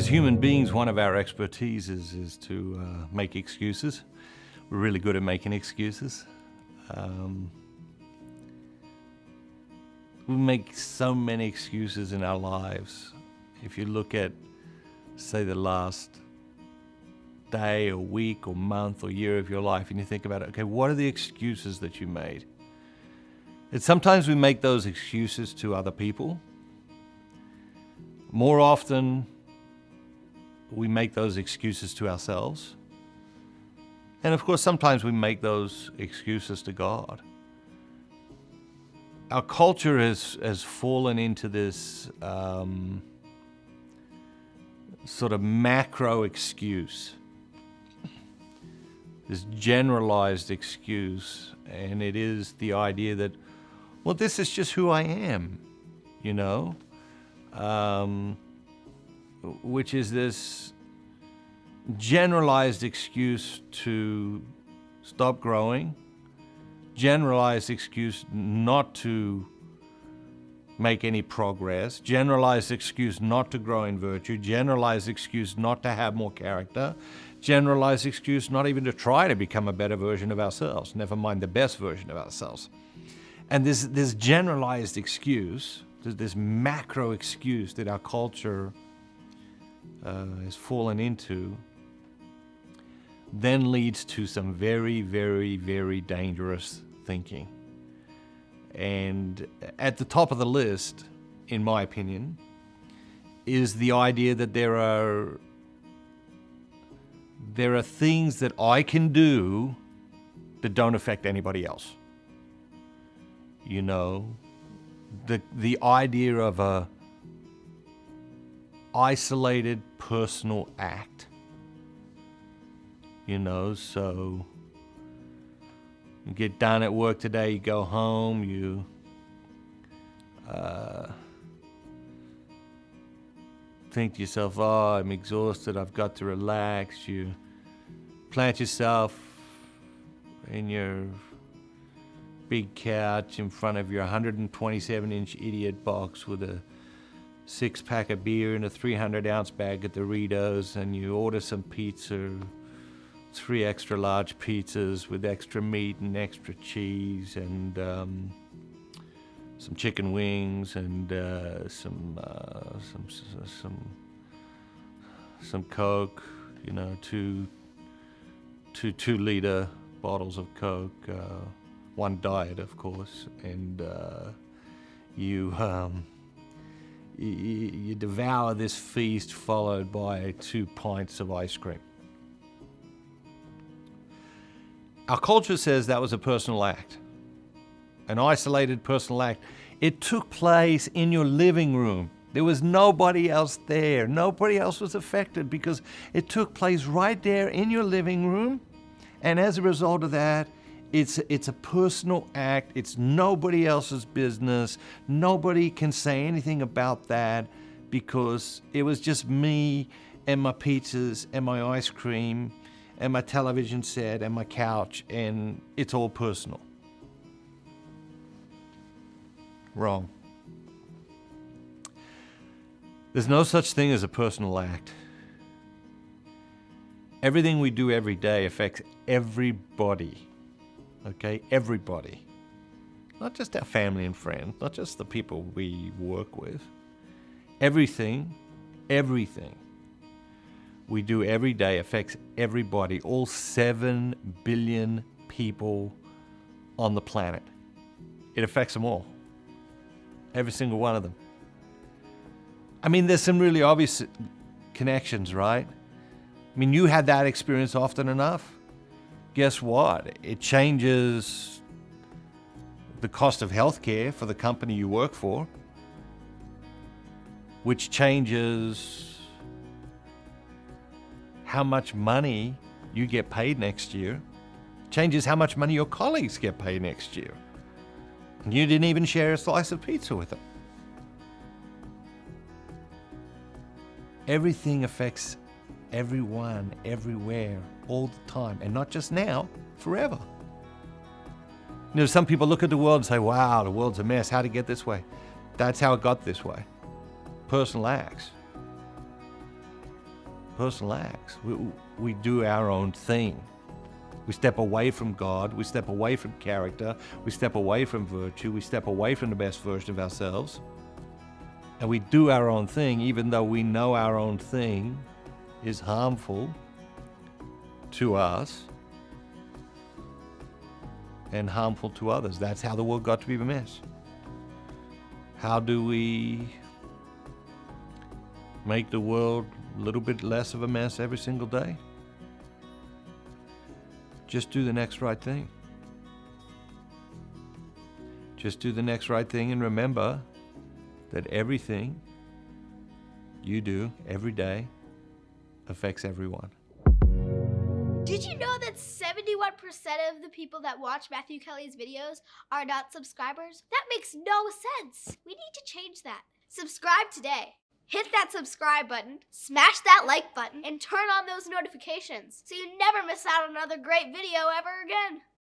As human beings, one of our expertise is to make excuses. We're really good at making excuses. We make so many excuses in our lives. If you look at, say, the last day or week or month or year of your life, and you think about it, okay, what are the excuses that you made? And sometimes we make those excuses to other people. More often, we make those excuses to ourselves. And of course, sometimes we make those excuses to God. Our culture has fallen into this sort of macro excuse, this generalized excuse, and it is the idea that, well, this is just who I am, you know, which is this generalized excuse to stop growing, generalized excuse not to make any progress, generalized excuse not to grow in virtue, generalized excuse not to have more character, generalized excuse not even to try to become a better version of ourselves, never mind the best version of ourselves. And this generalized excuse, this macro excuse that our culture has fallen into, then leads to some very, very, very dangerous thinking. And at the top of the list, in my opinion, is the idea that there are things that I can do that don't affect anybody else. You know, the idea of a isolated personal act. You know, so you get done at work today, you go home, you think to yourself, oh, I'm exhausted, I've got to relax. You plant yourself in your big couch in front of your 127-inch idiot box with a 6-pack of beer and a 300-ounce bag of Doritos, and you order some pizza, 3 extra large pizzas with extra meat and extra cheese, and some chicken wings, and some Coke, you know, two 2-liter bottles of Coke, one diet, of course, and you devour this feast followed by 2 pints of ice cream. Our culture says that was a personal act, an isolated personal act. It took place in your living room. There was nobody else there. Nobody else was affected because it took place right there in your living room. And as a result of that, it's a personal act. It's nobody else's business. Nobody can say anything about that because it was just me and my pizzas and my ice cream and my television set and my couch, and it's all personal. Wrong. There's no such thing as a personal act. Everything we do every day affects everybody. Okay? Everybody. Not just our family and friends, not just the people we work with. Everything we do every day affects everybody, all 7 billion people on the planet. It affects them all. Every single one of them. I mean, there's some really obvious connections, right? I mean, you had that experience often enough. Guess what? It changes the cost of healthcare for the company you work for, which changes how much money you get paid next year, changes how much money your colleagues get paid next year. And you didn't even share a slice of pizza with them. Everything affects everyone, everywhere, all the time. And not just now, forever. You know, some people look at the world and say, wow, the world's a mess. How'd it get this way? That's how it got this way. Personal acts. personal acts. We do our own thing. We step away from God, we step away from character, we step away from virtue, we step away from the best version of ourselves, and we do our own thing even though we know our own thing is harmful to us and harmful to others. That's how the world got to be a mess. How do we make the world a little bit less of a mess every single day? Just do the next right thing. Just do the next right thing, and remember that everything you do every day affects everyone. Did you know that 71% of the people that watch Matthew Kelly's videos are not subscribers? That makes no sense. We need to change that. Subscribe today. Hit that subscribe button, smash that like button, and turn on those notifications so you never miss out on another great video ever again.